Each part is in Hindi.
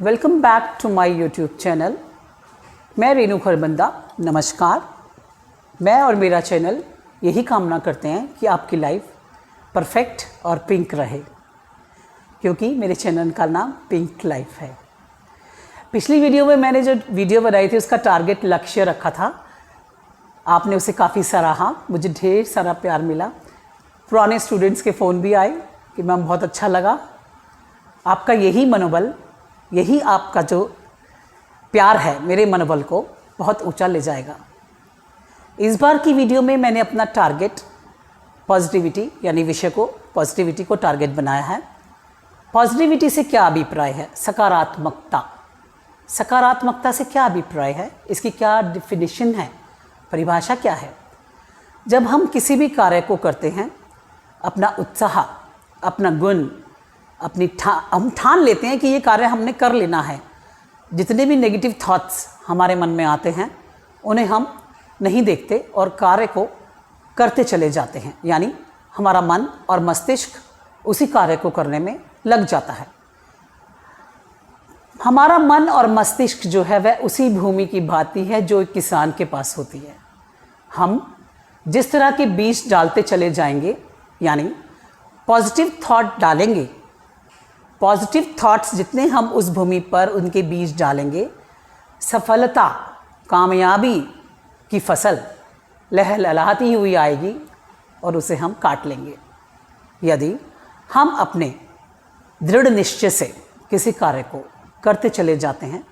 Welcome back to my YouTube channel. मैं रेणु खरबंदा। नमस्कार। मैं और मेरा चैनल यही कामना करते हैं कि आपकी लाइफ परफेक्ट और पिंक रहे, क्योंकि मेरे चैनल का नाम पिंक लाइफ है। पिछली वीडियो में मैंने जो वीडियो बनाई थी उसका टारगेट लक्ष्य रखा था। आपने उसे काफ़ी सराहा, मुझे ढेर सारा प्यार मिला। पुराने स्टूडेंट्स के फ़ोन भी आए कि मैम बहुत अच्छा लगा। आपका यही मनोबल, यही आपका जो प्यार है मेरे मनोबल को बहुत ऊंचा ले जाएगा। इस बार की वीडियो में मैंने अपना टारगेट पॉजिटिविटी यानी विषय को पॉजिटिविटी को टारगेट बनाया है। पॉजिटिविटी से क्या अभिप्राय है? सकारात्मकता। सकारात्मकता से क्या अभिप्राय है? इसकी क्या डिफिनीशन है? परिभाषा क्या है? जब हम किसी भी कार्य को करते हैं, अपना उत्साह, अपना गुण, हम ठान लेते हैं कि ये कार्य हमने कर लेना है। जितने भी नेगेटिव थॉट्स हमारे मन में आते हैं उन्हें हम नहीं देखते और कार्य को करते चले जाते हैं, यानी हमारा मन और मस्तिष्क उसी कार्य को करने में लग जाता है। हमारा मन और मस्तिष्क जो है वह उसी भूमि की भांति है जो एक किसान के पास होती है। हम जिस तरह के बीज डालते चले जाएंगे, यानी पॉजिटिव थॉट डालेंगे, पॉजिटिव थॉट्स जितने हम उस भूमि पर उनके बीज डालेंगे, सफलता, कामयाबी की फसल लहलहाती हुई आएगी और उसे हम काट लेंगे। यदि हम अपने दृढ़ निश्चय से किसी कार्य को करते चले जाते हैं,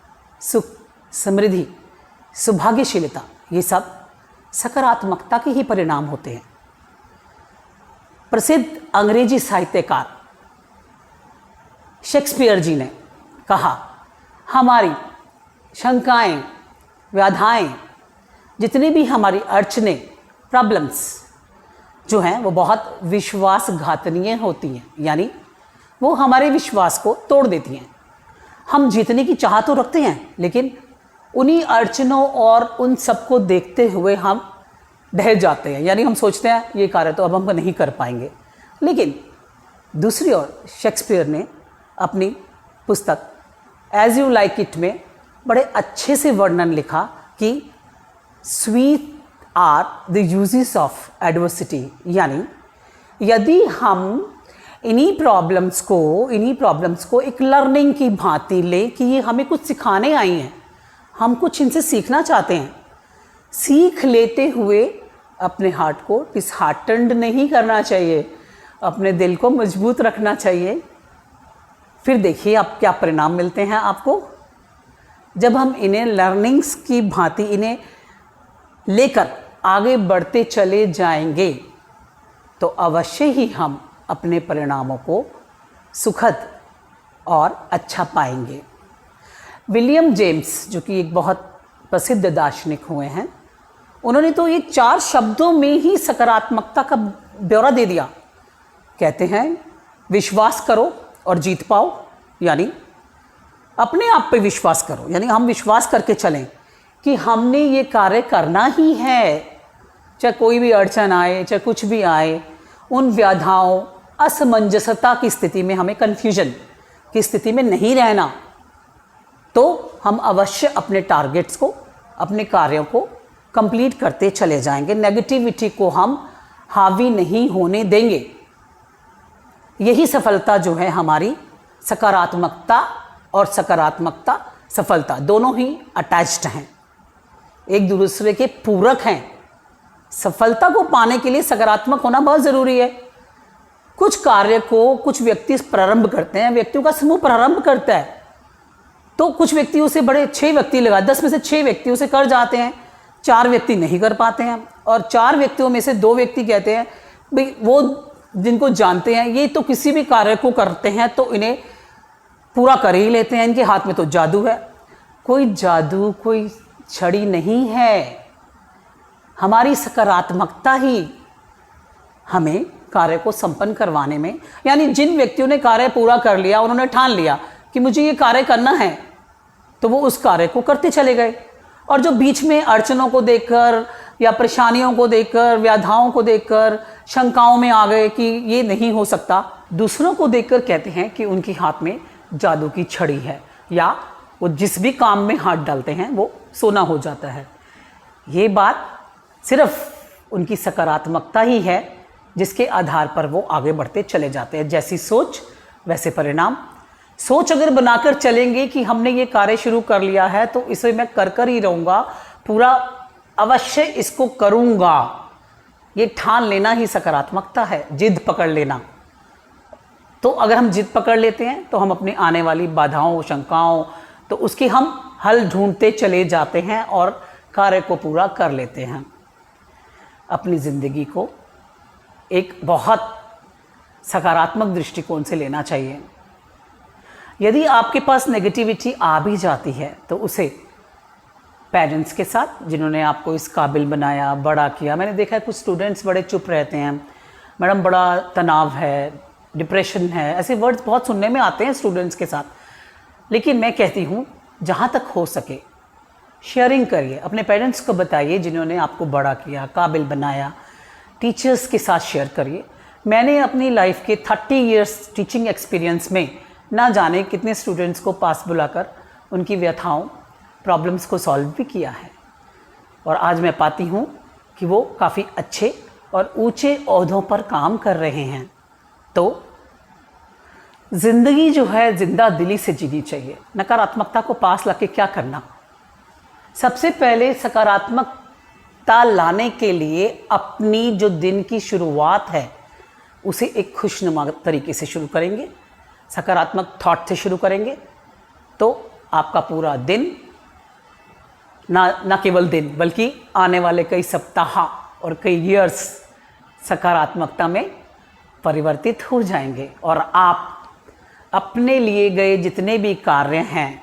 सुख, समृद्धि, सौभाग्यशीलता, ये सब सकारात्मकता के ही परिणाम होते हैं। प्रसिद्ध अंग्रेजी साहित्यकार शेक्सपियर जी ने कहा, हमारी शंकाएं, व्याधाएं, जितनी भी हमारी अड़चनें, प्रॉब्लम्स जो हैं वो बहुत विश्वासघातनीय होती हैं, यानी वो हमारे विश्वास को तोड़ देती हैं। हम जीतने की चाह तो रखते हैं, लेकिन उन्हीं अड़चनों और उन सबको देखते हुए हम ढह जाते हैं, यानी हम सोचते हैं ये कार्य तो अब हम नहीं कर पाएंगे। लेकिन दूसरी ओर शेक्सपियर ने अपनी पुस्तक एज यू लाइक इट में बड़े अच्छे से वर्णन लिखा कि sweet are the uses of adversity, यानी यदि हम इन्हीं प्रॉब्लम्स को एक लर्निंग की भांति लें कि ये हमें कुछ सिखाने आई हैं, हम कुछ इनसे सीखना चाहते हैं, सीख लेते हुए अपने हार्ट को डिसहार्टन्ड नहीं करना चाहिए, अपने दिल को मजबूत रखना चाहिए। फिर देखिए अब क्या परिणाम मिलते हैं आपको। जब हम इन्हें लर्निंग्स की भांति इन्हें लेकर आगे बढ़ते चले जाएंगे तो अवश्य ही हम अपने परिणामों को सुखद और अच्छा पाएंगे। विलियम जेम्स, जो कि एक बहुत प्रसिद्ध दार्शनिक हुए हैं, उन्होंने तो ये 4 शब्दों में ही सकारात्मकता का ब्यौरा दे दिया। कहते हैं विश्वास करो और जीत पाओ, यानी अपने आप पे विश्वास करो, यानी हम विश्वास करके चलें कि हमने ये कार्य करना ही है, चाहे कोई भी अड़चन आए, चाहे कुछ भी आए। उन व्याधाओं, असमंजसता की स्थिति में, हमें कन्फ्यूजन की स्थिति में नहीं रहना, तो हम अवश्य अपने टारगेट्स को, अपने कार्यों को कंप्लीट करते चले जाएंगे। नेगेटिविटी को हम हावी नहीं होने देंगे। यही सफलता जो है हमारी, सकारात्मकता और सकारात्मकता सफलता दोनों ही अटैच्ड हैं, एक दूसरे के पूरक हैं। सफलता को पाने के लिए सकारात्मक होना बहुत ज़रूरी है। कुछ कार्य को कुछ व्यक्ति प्रारंभ करते हैं, व्यक्तियों का समूह प्रारंभ करता है, तो कुछ व्यक्ति उसे बड़े 6 व्यक्ति लगा, 10 में से 6 व्यक्ति उसे कर जाते हैं, 4 व्यक्ति नहीं कर पाते हैं, और 4 व्यक्तियों में से 2 व्यक्ति कहते हैं भाई वो जिनको जानते हैं ये तो किसी भी कार्य को करते हैं तो इन्हें पूरा कर ही लेते हैं, इनके हाथ में तो जादू है। कोई जादू, कोई छड़ी नहीं है। हमारी सकारात्मकता ही हमें कार्य को संपन्न करवाने में, यानी जिन व्यक्तियों ने कार्य पूरा कर लिया, उन्होंने ठान लिया कि मुझे ये कार्य करना है, तो वो उस कार्य को करते चले गए। और जो बीच में अड़चनों को देखकर, या परेशानियों को देखकर, व्याधाओं को देखकर शंकाओं में आ गए कि ये नहीं हो सकता। दूसरों को देखकर कहते हैं कि उनके हाथ में जादू की छड़ी है, या वो जिस भी काम में हाथ डालते हैं वो सोना हो जाता है। ये बात सिर्फ उनकी सकारात्मकता ही है जिसके आधार पर वो आगे बढ़ते चले जाते हैं। जैसी सोच वैसे परिणाम। सोच अगर बनाकर चलेंगे कि हमने ये कार्य शुरू कर लिया है तो इसे मैं कर ही रहूँगा, पूरा अवश्य इसको करूँगा, ये ठान लेना ही सकारात्मकता है, जिद पकड़ लेना। तो अगर हम जिद पकड़ लेते हैं तो हम अपनी आने वाली बाधाओं, शंकाओं, तो उसकी हम हल ढूंढते चले जाते हैं और कार्य को पूरा कर लेते हैं। अपनी ज़िंदगी को एक बहुत सकारात्मक दृष्टिकोण से लेना चाहिए। यदि आपके पास नेगेटिविटी आ भी जाती है तो उसे पेरेंट्स के साथ, जिन्होंने आपको इस काबिल बनाया, बड़ा किया। मैंने देखा है कुछ स्टूडेंट्स बड़े चुप रहते हैं, मैडम बड़ा तनाव है, डिप्रेशन है, ऐसे वर्ड्स बहुत सुनने में आते हैं स्टूडेंट्स के साथ। लेकिन मैं कहती हूँ जहाँ तक हो सके शेयरिंग करिए, अपने पेरेंट्स को बताइए जिन्होंने आपको बड़ा किया, काबिल बनाया। टीचर्स के साथ शेयर करिए। मैंने अपनी लाइफ के 30 इयर्स टीचिंग एक्सपीरियंस में ना जाने कितने स्टूडेंट्स को पास बुलाकर उनकी व्यथाओं, प्रॉब्लम्स को सॉल्व भी किया है, और आज मैं पाती हूँ कि वो काफ़ी अच्छे और ऊंचे ओहदों पर काम कर रहे हैं। तो ज़िंदगी जो है जिंदा दिली से जीनी चाहिए। नकारात्मकता को पास लाके क्या करना। सबसे पहले सकारात्मकता लाने के लिए अपनी जो दिन की शुरुआत है उसे एक खुशनुमा तरीके से शुरू करेंगे, सकारात्मक थॉट से शुरू करेंगे, तो आपका पूरा दिन, ना केवल दिन बल्कि आने वाले कई सप्ताह और कई ईयर्स सकारात्मकता में परिवर्तित हो जाएंगे। और आप अपने लिए गए जितने भी कार्य हैं,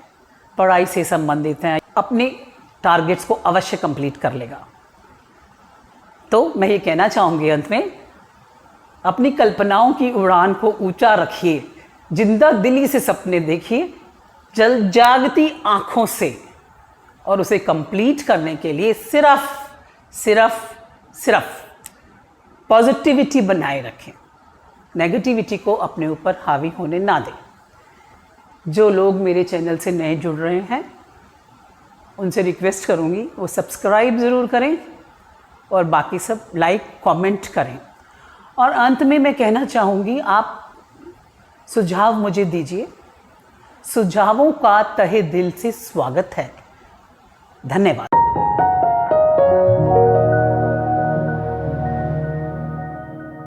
पढ़ाई से संबंधित हैं, अपने टारगेट्स को अवश्य कंप्लीट कर लेगा। तो मैं ये कहना चाहूँगी अंत में, अपनी कल्पनाओं की उड़ान को ऊंचा रखिए, जिंदा दिली से सपने देखिए, जल जागती आँखों से, और उसे कंप्लीट करने के लिए सिर्फ पॉजिटिविटी बनाए रखें। नेगेटिविटी को अपने ऊपर हावी होने ना दें। जो लोग मेरे चैनल से नए जुड़ रहे हैं उनसे रिक्वेस्ट करूंगी वो सब्सक्राइब ज़रूर करें और बाकी सब लाइक कमेंट करें। और अंत में मैं कहना चाहूँगी, आप सुझाव मुझे दीजिए, सुझावों का तहे दिल से स्वागत है। धन्यवाद।